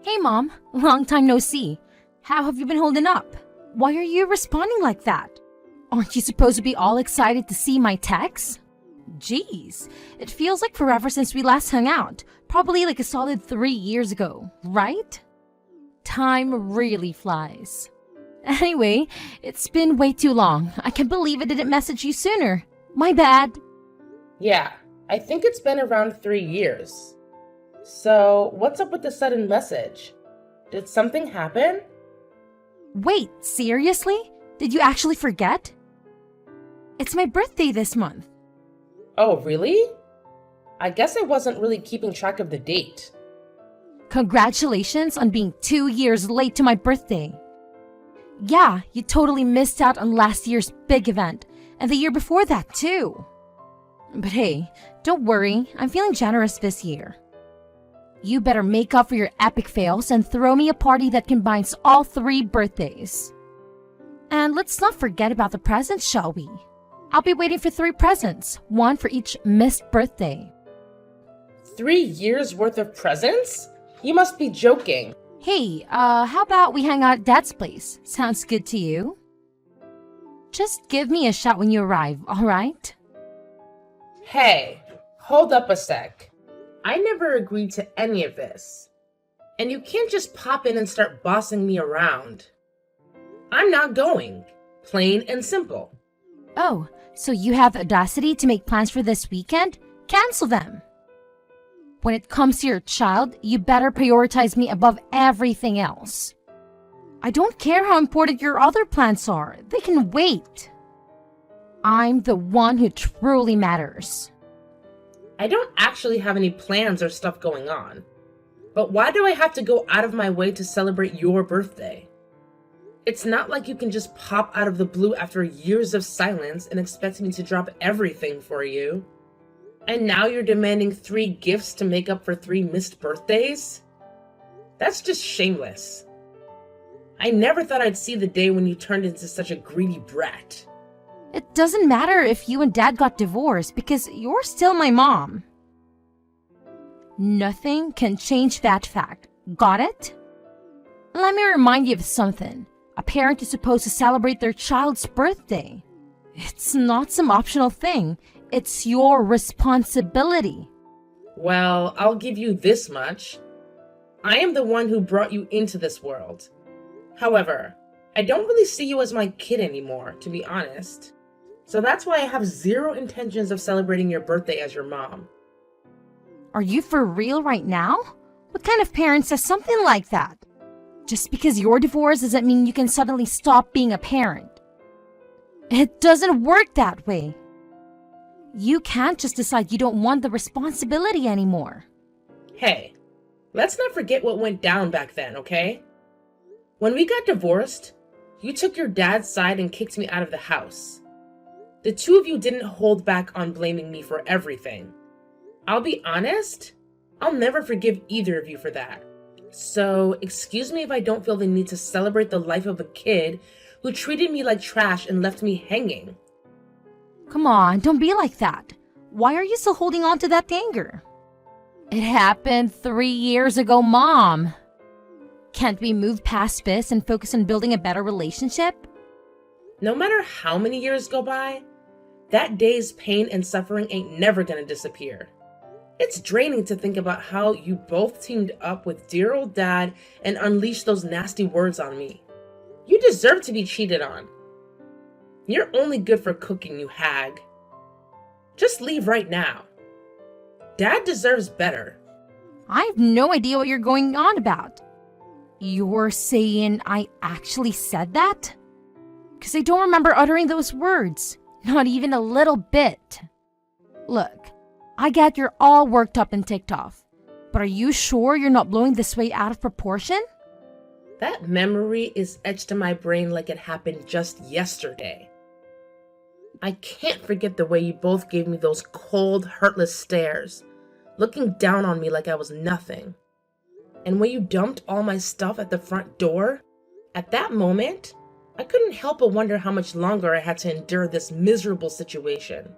Hey Mom, long time no see. How have you been holding up? Why are you responding like that? Aren't you supposed to be all excited to see my texts? Jeez, it feels like forever since we last hung out. Probably like a solid 3 years ago, right? Time really flies. Anyway, it's been way too long. I can't believe I didn't message you sooner. My bad. Yeah, I think it's been around 3 years. So, what's up with the sudden message? Did something happen? Wait, seriously? Did you actually forget? It's my birthday this month. Oh, really? I guess I wasn't really keeping track of the date. Congratulations on being 2 years late to my birthday. Yeah, you totally missed out on last year's big event, and the year before that too. But hey, don't worry, I'm feeling generous this year. You better make up for your epic fails and throw me a party that combines all 3 birthdays. And let's not forget about the presents, shall we? I'll be waiting for 3 presents, 1 for each missed birthday. 3 years worth of presents? You must be joking. Hey, how about we hang out at Dad's place? Sounds good to you? Just give me a shout when you arrive, alright? Hey, hold up a sec. I never agreed to any of this. And you can't just pop in and start bossing me around. I'm not going. Plain and simple. Oh, so you have the audacity to make plans for this weekend? Cancel them. When it comes to your child, you better prioritize me above everything else. I don't care how important your other plans are. They can wait. I'm the one who truly matters. I don't actually have any plans or stuff going on. But why do I have to go out of my way to celebrate your birthday? It's not like you can just pop out of the blue after years of silence and expect me to drop everything for you. And now you're demanding 3 gifts to make up for 3 missed birthdays? That's just shameless. I never thought I'd see the day when you turned into such a greedy brat. It doesn't matter if you and Dad got divorced because you're still my mom. Nothing can change that fact. Got it? Let me remind you of something. A parent is supposed to celebrate their child's birthday. It's not some optional thing. It's your responsibility. Well, I'll give you this much. I am the one who brought you into this world. However, I don't really see you as my kid anymore, to be honest. So that's why I have 0 intentions of celebrating your birthday as your mom. Are you for real right now? What kind of parent says something like that? Just because you're divorced doesn't mean you can suddenly stop being a parent. It doesn't work that way. You can't just decide you don't want the responsibility anymore. Hey, let's not forget what went down back then, okay? When we got divorced, you took your dad's side and kicked me out of the house. The 2 of you didn't hold back on blaming me for everything. I'll be honest, I'll never forgive either of you for that. So, excuse me if I don't feel the need to celebrate the life of a kid who treated me like trash and left me hanging. Come on, don't be like that. Why are you still holding on to that anger? It happened 3 years ago, Mom. Can't we move past this and focus on building a better relationship? No matter how many years go by, that day's pain and suffering ain't never gonna disappear. It's draining to think about how you both teamed up with dear old Dad and unleashed those nasty words on me. You deserve to be cheated on. You're only good for cooking, you hag. Just leave right now. Dad deserves better. I have no idea what you're going on about. You're saying I actually said that? Because I don't remember uttering those words. Not even a little bit. Look, I get you're all worked up and ticked off. But are you sure you're not blowing this way out of proportion? That memory is etched in my brain like it happened just yesterday. I can't forget the way you both gave me those cold, hurtless stares, looking down on me like I was nothing. And when you dumped all my stuff at the front door, at that moment, I couldn't help but wonder how much longer I had to endure this miserable situation.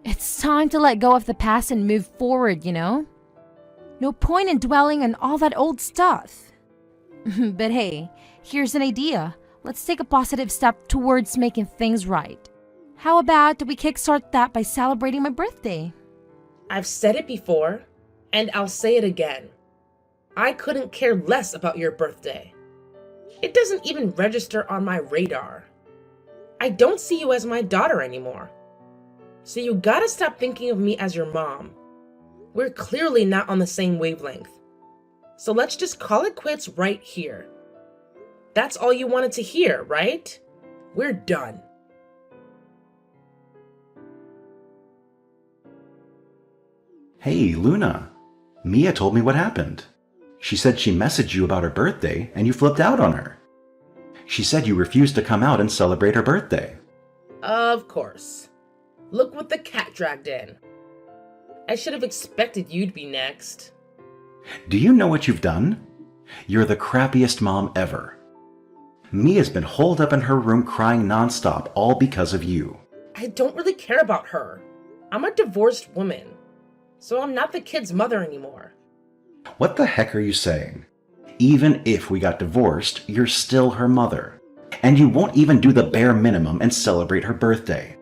It's time to let go of the past and move forward, you know? No point in dwelling on all that old stuff. But hey, here's an idea. Let's take a positive step towards making things right. How about we kickstart that by celebrating my birthday? I've said it before, and I'll say it again. I couldn't care less about your birthday. It doesn't even register on my radar. I don't see you as my daughter anymore. So you gotta stop thinking of me as your mom. We're clearly not on the same wavelength. So let's just call it quits right here. That's all you wanted to hear, right? We're done. Hey, Luna. Mia told me what happened. She said she messaged you about her birthday and you flipped out on her. She said you refused to come out and celebrate her birthday. Of course. Look what the cat dragged in. I should have expected you'd be next. Do you know what you've done? You're the crappiest mom ever. Mia's been holed up in her room crying nonstop, all because of you. I don't really care about her. I'm a divorced woman, so I'm not the kid's mother anymore. What the heck are you saying? Even if we got divorced, you're still her mother. And you won't even do the bare minimum and celebrate her birthday.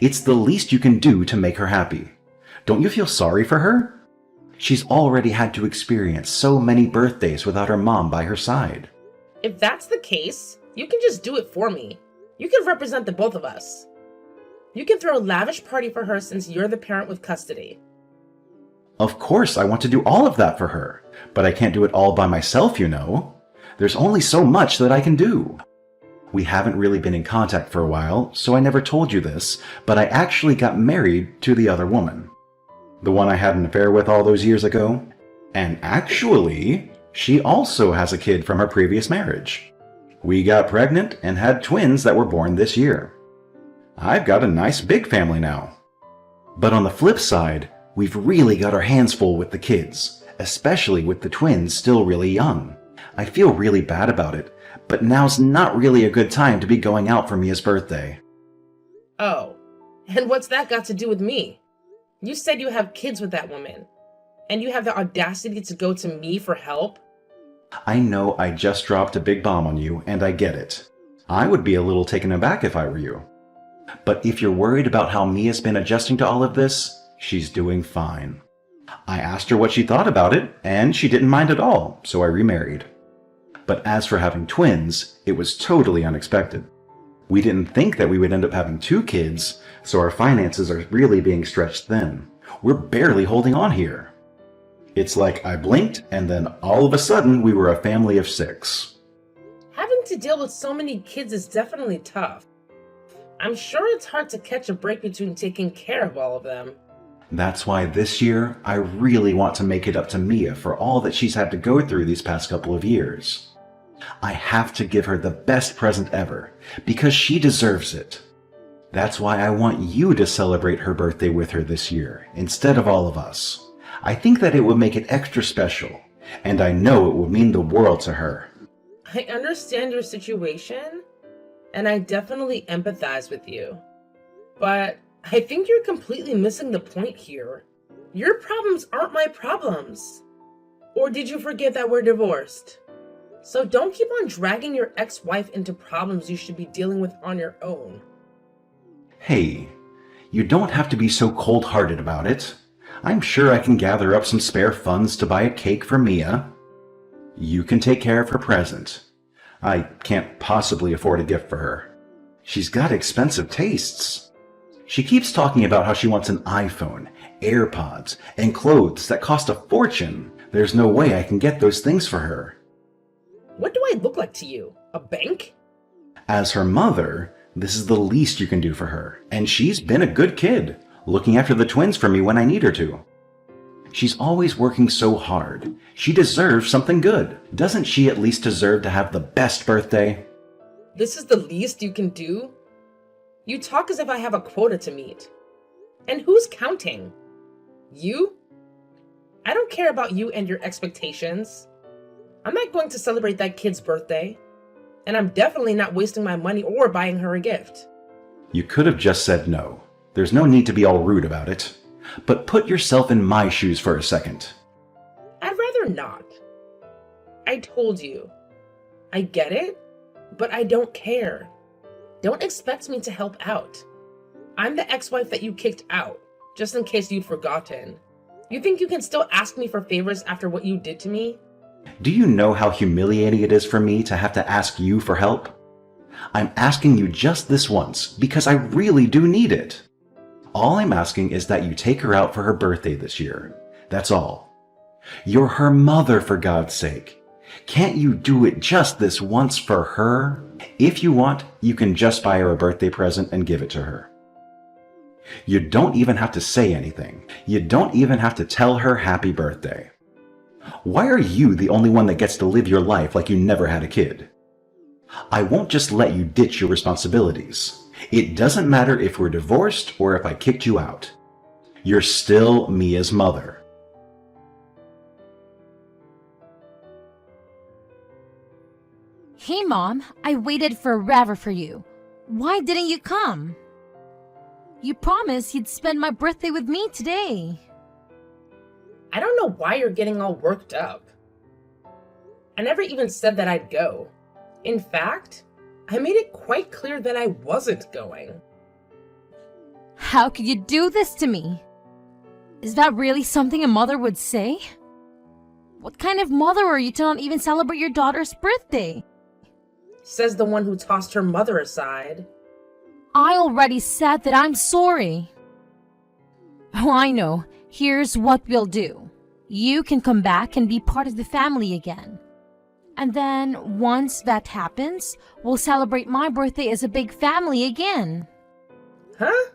It's the least you can do to make her happy. Don't you feel sorry for her? She's already had to experience so many birthdays without her mom by her side. If that's the case, you can just do it for me. You can represent the both of us. You can throw a lavish party for her since you're the parent with custody. Of course, I want to do all of that for her, but I can't do it all by myself, you know. There's only so much that I can do. We haven't really been in contact for a while, so I never told you this, but I actually got married to the other woman. The one I had an affair with all those years ago. And actually, she also has a kid from her previous marriage. We got pregnant and had twins that were born this year. I've got a nice big family now. But on the flip side, we've really got our hands full with the kids, especially with the twins still really young. I feel really bad about it, but now's not really a good time to be going out for Mia's birthday. Oh, and what's that got to do with me? You said you have kids with that woman, and you have the audacity to go to me for help? I know I just dropped a big bomb on you, and I get it. I would be a little taken aback if I were you. But if you're worried about how Mia's been adjusting to all of this, she's doing fine. I asked her what she thought about it, and she didn't mind at all, so I remarried. But as for having twins, it was totally unexpected. We didn't think that we would end up having 2 kids, so our finances are really being stretched thin. We're barely holding on here. It's like I blinked, and then all of a sudden we were a family of 6. Having to deal with so many kids is definitely tough. I'm sure it's hard to catch a break between taking care of all of them. That's why this year, I really want to make it up to Mia for all that she's had to go through these past couple of years. I have to give her the best present ever, because she deserves it. That's why I want you to celebrate her birthday with her this year, instead of all of us. I think that it would make it extra special, and I know it would mean the world to her. I understand your situation, and I definitely empathize with you. But I think you're completely missing the point here. Your problems aren't my problems. Or did you forget that we're divorced? So don't keep on dragging your ex-wife into problems you should be dealing with on your own. Hey, you don't have to be so cold-hearted about it. I'm sure I can gather up some spare funds to buy a cake for Mia. You can take care of her present. I can't possibly afford a gift for her. She's got expensive tastes. She keeps talking about how she wants an iPhone, AirPods, and clothes that cost a fortune. There's no way I can get those things for her. What do I look like to you? A bank? As her mother, this is the least you can do for her, and she's been a good kid, looking after the twins for me when I need her to. She's always working so hard. She deserves something good. Doesn't she at least deserve to have the best birthday? This is the least you can do? You talk as if I have a quota to meet. And who's counting? You? I don't care about you and your expectations. I'm not going to celebrate that kid's birthday. And I'm definitely not wasting my money or buying her a gift. You could have just said no. There's no need to be all rude about it. But put yourself in my shoes for a second. you're not. I told you. I get it, but I don't care. Don't expect me to help out. I'm the ex-wife that you kicked out, just in case you'd forgotten. You think you can still ask me for favors after what you did to me? Do you know how humiliating it is for me to have to ask you for help? I'm asking you just this once because I really do need it. All I'm asking is that you take her out for her birthday this year. That's all. You're her mother, for God's sake. Can't you do it just this once for her? If you want, you can just buy her a birthday present and give it to her. You don't even have to say anything. You don't even have to tell her happy birthday. Why are you the only one that gets to live your life like you never had a kid? I won't just let you ditch your responsibilities. It doesn't matter if we're divorced or if I kicked you out. You're still Mia's mother. Hey, Mom, I waited forever for you. Why didn't you come? You promised you'd spend my birthday with me today. I don't know why you're getting all worked up. I never even said that I'd go. In fact, I made it quite clear that I wasn't going. How could you do this to me? Is that really something a mother would say? What kind of mother are you to not even celebrate your daughter's birthday? Says the one who tossed her mother aside. I already said that I'm sorry. Oh, I know. Here's what we'll do. You can come back and be part of the family again. And then, once that happens, we'll celebrate my birthday as a big family again. Huh?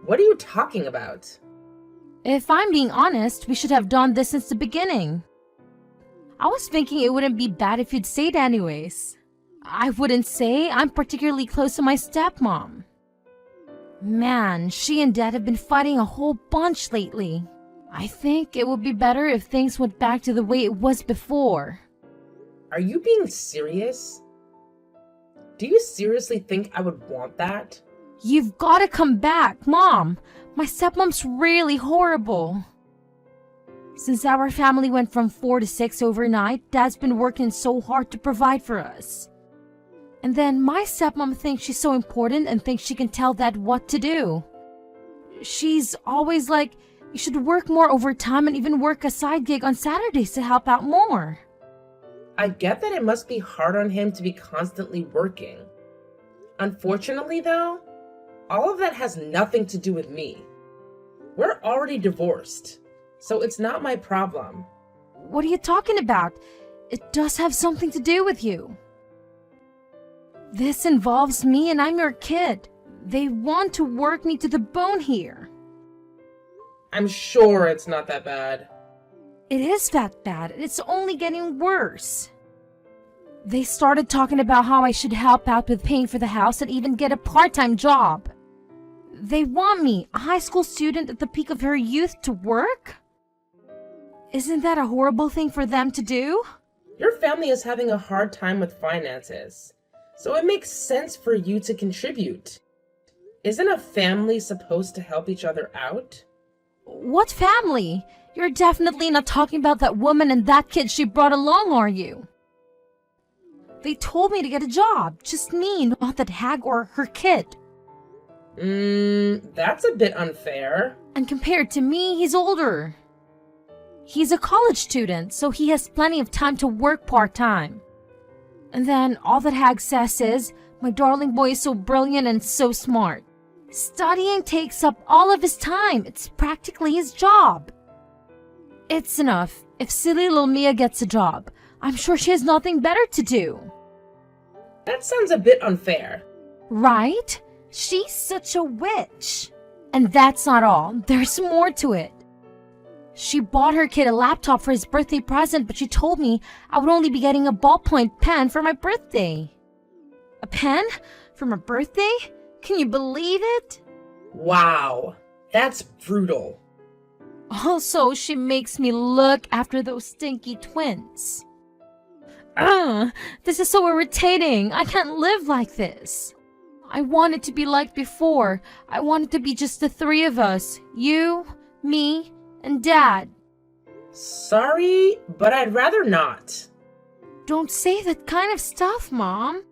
What are you talking about? If I'm being honest, we should have done this since the beginning. I was thinking it wouldn't be bad if you'd say it anyways. I wouldn't say I'm particularly close to my stepmom. Man, she and Dad have been fighting a whole bunch lately. I think it would be better if things went back to the way it was before. Are you being serious? Do you seriously think I would want that? You've got to come back, Mom. My stepmom's really horrible. Since our family went from 4 to 6 overnight, Dad's been working so hard to provide for us. And then my stepmom thinks she's so important and thinks she can tell Dad what to do. She's always like, you should work more overtime and even work a side gig on Saturdays to help out more. I get that it must be hard on him to be constantly working. Unfortunately, though, all of that has nothing to do with me. We're already divorced, so it's not my problem. What are you talking about? It does have something to do with you. This involves me and I'm your kid. They want to work me to the bone here. I'm sure it's not that bad. It is that bad, and it's only getting worse. They started talking about how I should help out with paying for the house and even get a part-time job. They want me, a high school student at the peak of her youth, to work? Isn't that a horrible thing for them to do? Your family is having a hard time with finances, so it makes sense for you to contribute. Isn't a family supposed to help each other out? What family? You're definitely not talking about that woman and that kid she brought along, are you? They told me to get a job. Just me, not that hag or her kid. That's a bit unfair. And compared to me, he's older. He's a college student, so he has plenty of time to work part-time. And then all that hag says is, my darling boy is so brilliant and so smart. Studying takes up all of his time. It's practically his job. It's enough. If silly little Mia gets a job, I'm sure she has nothing better to do. That sounds a bit unfair. Right? She's such a witch. And that's not all. There's more to it. She bought her kid a laptop for his birthday present, but she told me I would only be getting a ballpoint pen for my birthday. A pen? For my birthday? Can you believe it? Wow, that's brutal. Also, she makes me look after those stinky twins. This is so irritating. I can't live like this. I want it to be like before. I want it to be just the three of us. You, me, and Dad. Sorry, but I'd rather not. Don't say that kind of stuff, Mom.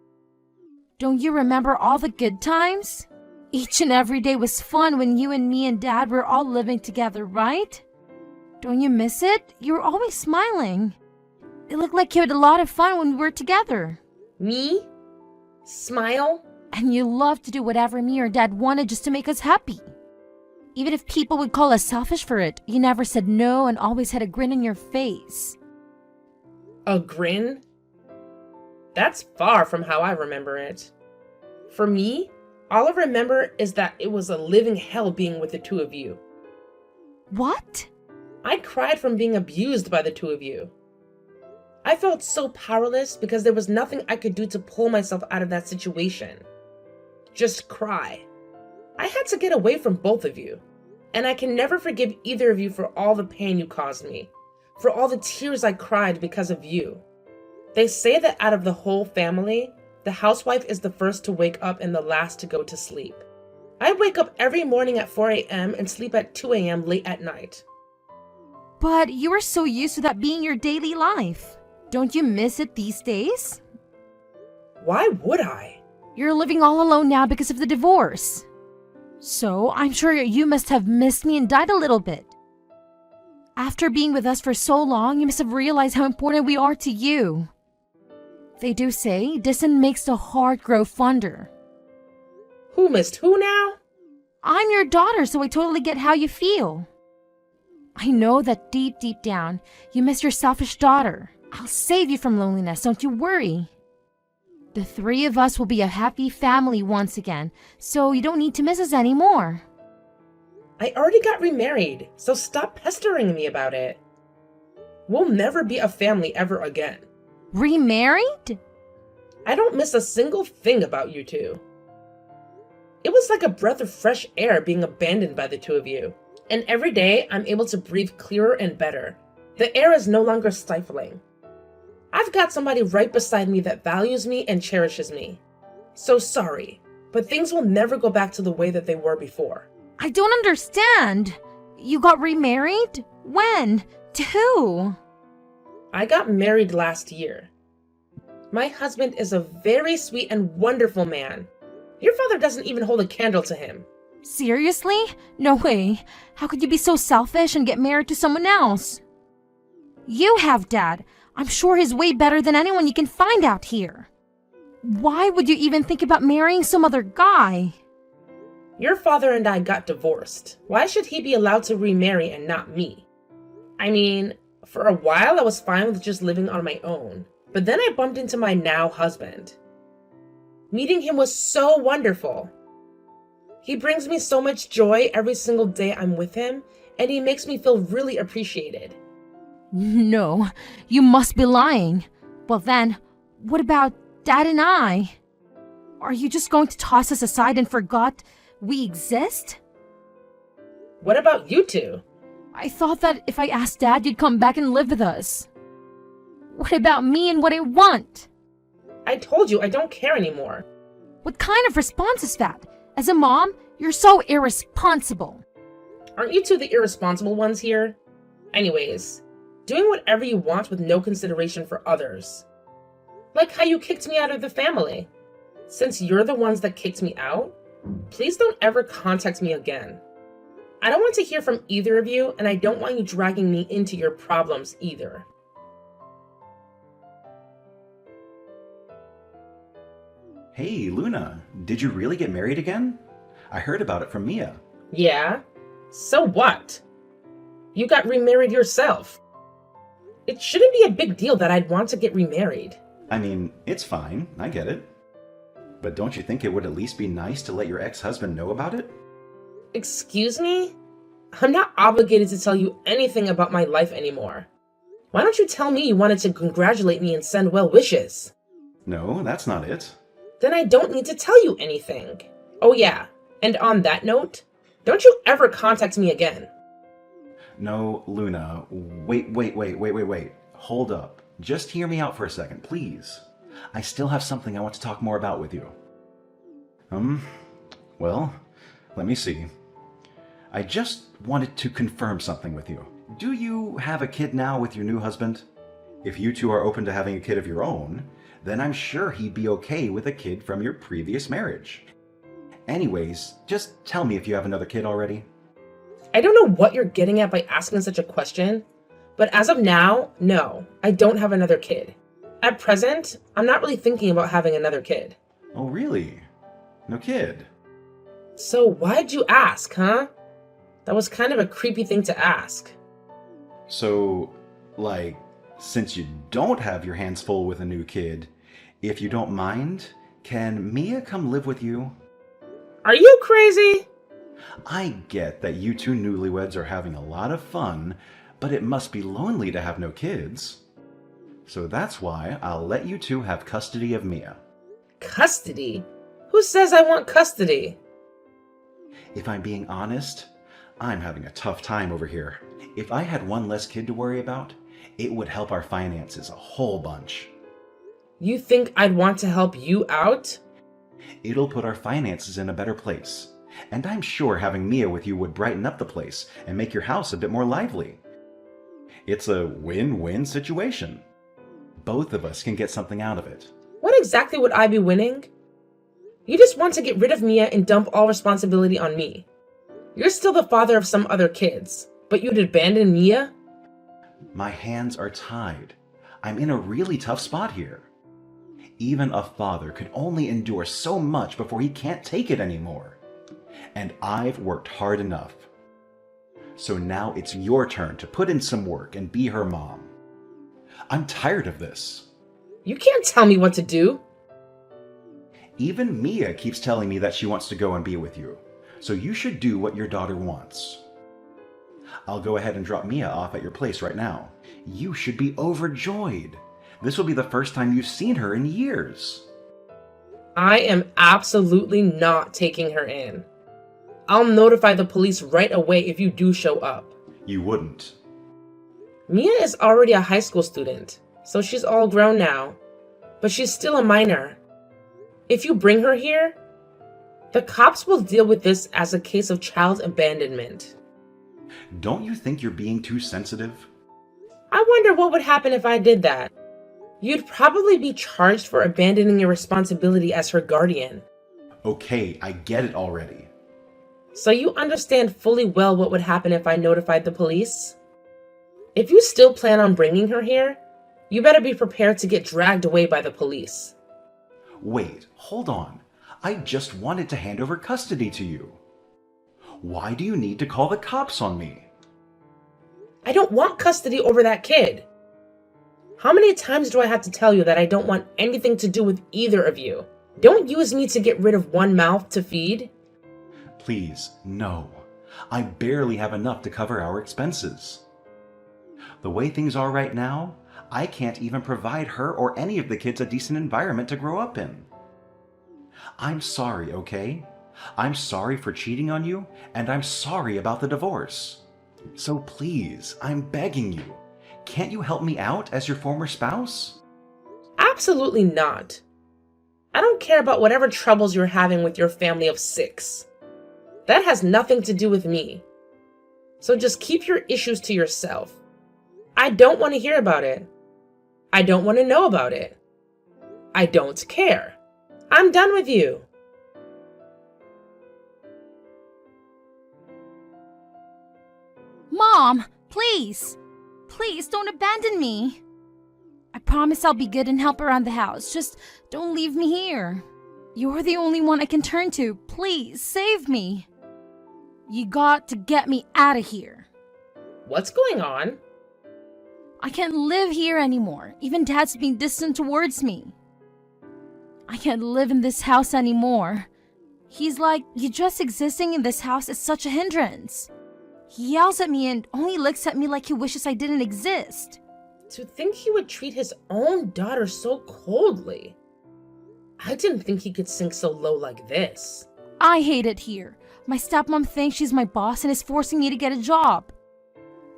Don't you remember all the good times? Each and every day was fun when you and me and Dad were all living together, right? Don't you miss it? You were always smiling. It looked like you had a lot of fun when we were together. Me? Smile? And you loved to do whatever me or Dad wanted just to make us happy. Even if people would call us selfish for it, you never said no and always had a grin on your face. A grin? That's far from how I remember it. For me, all I remember is that it was a living hell being with the two of you. What? I cried from being abused by the two of you. I felt so powerless because there was nothing I could do to pull myself out of that situation. Just cry. I had to get away from both of you, and I can never forgive either of you for all the pain you caused me, for all the tears I cried because of you. They say that out of the whole family, the housewife is the first to wake up and the last to go to sleep. I wake up every morning at 4 a.m. and sleep at 2 a.m. late at night. But you were so used to that being your daily life. Don't you miss it these days? Why would I? You're living all alone now because of the divorce. So I'm sure you must have missed me and died a little bit. After being with us for so long, you must have realized how important we are to you. They do say distance makes the heart grow fonder. Who missed who now? I'm your daughter, so I totally get how you feel. I know that deep down, you miss your selfish daughter. I'll save you from loneliness, don't you worry. The three of us will be a happy family once again, so you don't need to miss us anymore. I already got remarried, so stop pestering me about it. We'll never be a family ever again. Remarried? I don't miss a single thing about you two. It was like a breath of fresh air being abandoned by the two of you. And every day, I'm able to breathe clearer and better. The air is no longer stifling. I've got somebody right beside me that values me and cherishes me. So sorry, but things will never go back to the way that they were before. I don't understand. You got remarried? When? To who? I got married last year. My husband is a very sweet and wonderful man. Your father doesn't even hold a candle to him. Seriously? No way. How could you be so selfish and get married to someone else? You have Dad. I'm sure he's way better than anyone you can find out here. Why would you even think about marrying some other guy? Your father and I got divorced. Why should he be allowed to remarry and not me? I mean, for a while I was fine with just living on my own, but then I bumped into my now husband. Meeting him was so wonderful. He brings me so much joy every single day I'm with him, and he makes me feel really appreciated. No, you must be lying. Well then, what about Dad and I? Are you just going to toss us aside and forgot we exist? What about you two? I thought that if I asked Dad, you'd come back and live with us. What about me and what I want? I told you I don't care anymore. What kind of response is that? As a mom, you're so irresponsible. Aren't you two the irresponsible ones here? Anyways, doing whatever you want with no consideration for others. Like how you kicked me out of the family. Since you're the ones that kicked me out, please don't ever contact me again. I don't want to hear from either of you, and I don't want you dragging me into your problems either. Hey, Luna, did you really get married again? I heard about it from Mia. Yeah? So what? You got remarried yourself. It shouldn't be a big deal that I'd want to get remarried. I mean, it's fine, I get it. But don't you think it would at least be nice to let your ex-husband know about it? Excuse me? I'm not obligated to tell you anything about my life anymore. Why don't you tell me you wanted to congratulate me and send well wishes? No, that's not it. Then I don't need to tell you anything. Oh yeah, and on that note, don't you ever contact me again. No, Luna, wait. Hold up. Just hear me out for a second, please. I still have something I want to talk more about with you. Well, let me see. I just wanted to confirm something with you. Do you have a kid now with your new husband? If you two are open to having a kid of your own, then I'm sure he'd be okay with a kid from your previous marriage. Anyways, just tell me if you have another kid already. I don't know what you're getting at by asking such a question, but as of now, no, I don't have another kid. At present, I'm not really thinking about having another kid. Oh, really? No kid? So why'd you ask, huh? That was kind of a creepy thing to ask. So, like, since you don't have your hands full with a new kid, if you don't mind, can Mia come live with you? Are you crazy? I get that you two newlyweds are having a lot of fun, but it must be lonely to have no kids. So that's why I'll let you two have custody of Mia. Custody? Who says I want custody? If I'm being honest, I'm having a tough time over here. If I had one less kid to worry about, it would help our finances a whole bunch. You think I'd want to help you out? It'll put our finances in a better place. And I'm sure having Mia with you would brighten up the place and make your house a bit more lively. It's a win-win situation. Both of us can get something out of it. What exactly would I be winning? You just want to get rid of Mia and dump all responsibility on me. You're still the father of some other kids, but you'd abandon Mia? My hands are tied. I'm in a really tough spot here. Even a father could only endure so much before he can't take it anymore. And I've worked hard enough. So now it's your turn to put in some work and be her mom. I'm tired of this. You can't tell me what to do. Even Mia keeps telling me that she wants to go and be with you. So you should do what your daughter wants. I'll go ahead and drop Mia off at your place right now. You should be overjoyed. This will be the first time you've seen her in years. I am absolutely not taking her in. I'll notify the police right away if you do show up. You wouldn't. Mia is already a high school student, so she's all grown now. But she's still a minor. If you bring her here, the cops will deal with this as a case of child abandonment. Don't you think you're being too sensitive? I wonder what would happen if I did that. You'd probably be charged for abandoning your responsibility as her guardian. Okay, I get it already. So you understand fully well what would happen if I notified the police? If you still plan on bringing her here, you better be prepared to get dragged away by the police. Wait, hold on. I just wanted to hand over custody to you. Why do you need to call the cops on me? I don't want custody over that kid. How many times do I have to tell you that I don't want anything to do with either of you? Don't use me to get rid of one mouth to feed. Please, no. I barely have enough to cover our expenses. The way things are right now, I can't even provide her or any of the kids a decent environment to grow up in. I'm sorry, okay? I'm sorry for cheating on you, and I'm sorry about the divorce. So please, I'm begging you, can't you help me out as your former spouse? Absolutely not. I don't care about whatever troubles you're having with your family of 6. That has nothing to do with me. So just keep your issues to yourself. I don't want to hear about it. I don't want to know about it. I don't care. I'm done with you. Mom, please. Please don't abandon me. I promise I'll be good and help around the house. Just don't leave me here. You're the only one I can turn to. Please, save me. You got to get me out of here. What's going on? I can't live here anymore. Even Dad's being distant towards me. I can't live in this house anymore. He's like, you just existing in this house is such a hindrance. He yells at me and only looks at me like he wishes I didn't exist. To think he would treat his own daughter so coldly. I didn't think he could sink so low like this. I hate it here. My stepmom thinks she's my boss and is forcing me to get a job.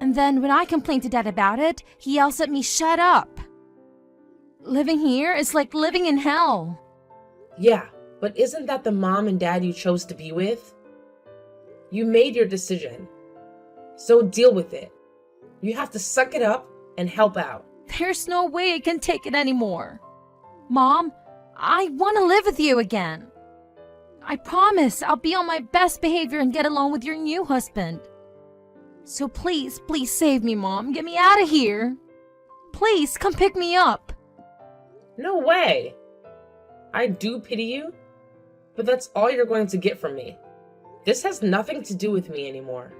And then when I complain to Dad about it, he yells at me, shut up. Living here is like living in hell. Yeah, but isn't that the mom and dad you chose to be with? You made your decision. So deal with it. You have to suck it up and help out. There's no way I can take it anymore. Mom, I want to live with you again. I promise I'll be on my best behavior and get along with your new husband. So please, please save me, Mom. Get me out of here. Please, come pick me up. No way. I do pity you, but that's all you're going to get from me. This has nothing to do with me anymore.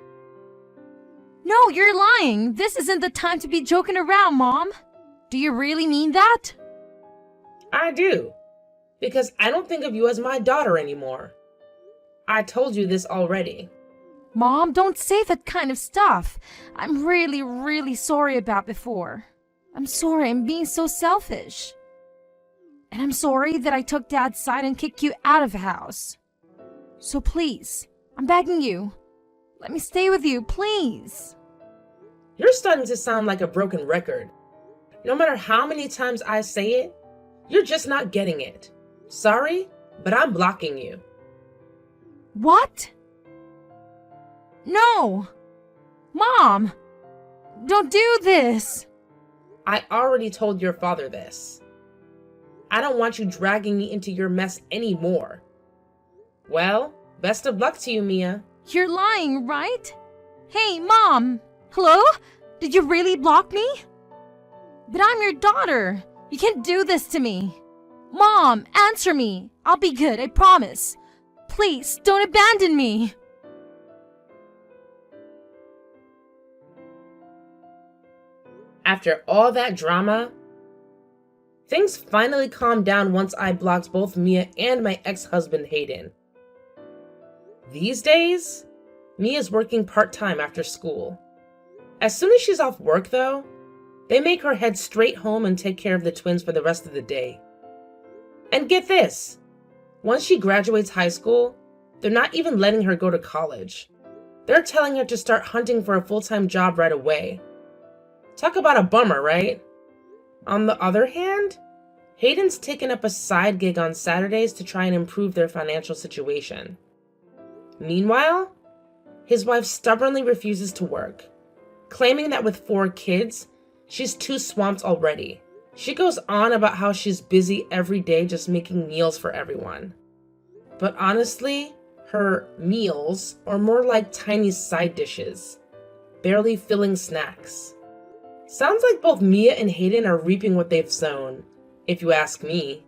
No, you're lying. This isn't the time to be joking around, Mom. Do you really mean that? I do, because I don't think of you as my daughter anymore. I told you this already. Mom, don't say that kind of stuff. I'm really, really sorry about before. I'm sorry I'm being so selfish. And I'm sorry that I took Dad's side and kicked you out of the house. So please, I'm begging you. Let me stay with you, please. You're starting to sound like a broken record. No matter how many times I say it, you're just not getting it. Sorry, but I'm blocking you. What? No! Mom! Don't do this! I already told your father this. I don't want you dragging me into your mess anymore. Well, best of luck to you, Mia. You're lying, right? Hey, Mom! Hello? Did you really block me? But I'm your daughter. You can't do this to me. Mom, answer me. I'll be good, I promise. Please, don't abandon me. After all that drama, things finally calmed down once I blocked both Mia and my ex-husband Hayden. These days, Mia's working part-time after school. As soon as she's off work, though, they make her head straight home and take care of the twins for the rest of the day. And get this, once she graduates high school, they're not even letting her go to college. They're telling her to start hunting for a full-time job right away. Talk about a bummer, right? On the other hand, Hayden's taken up a side gig on Saturdays to try and improve their financial situation. Meanwhile, his wife stubbornly refuses to work, claiming that with 4 kids, she's too swamped already. She goes on about how she's busy every day just making meals for everyone. But honestly, her meals are more like tiny side dishes, barely filling snacks. Sounds like both Mia and Hayden are reaping what they've sown, if you ask me.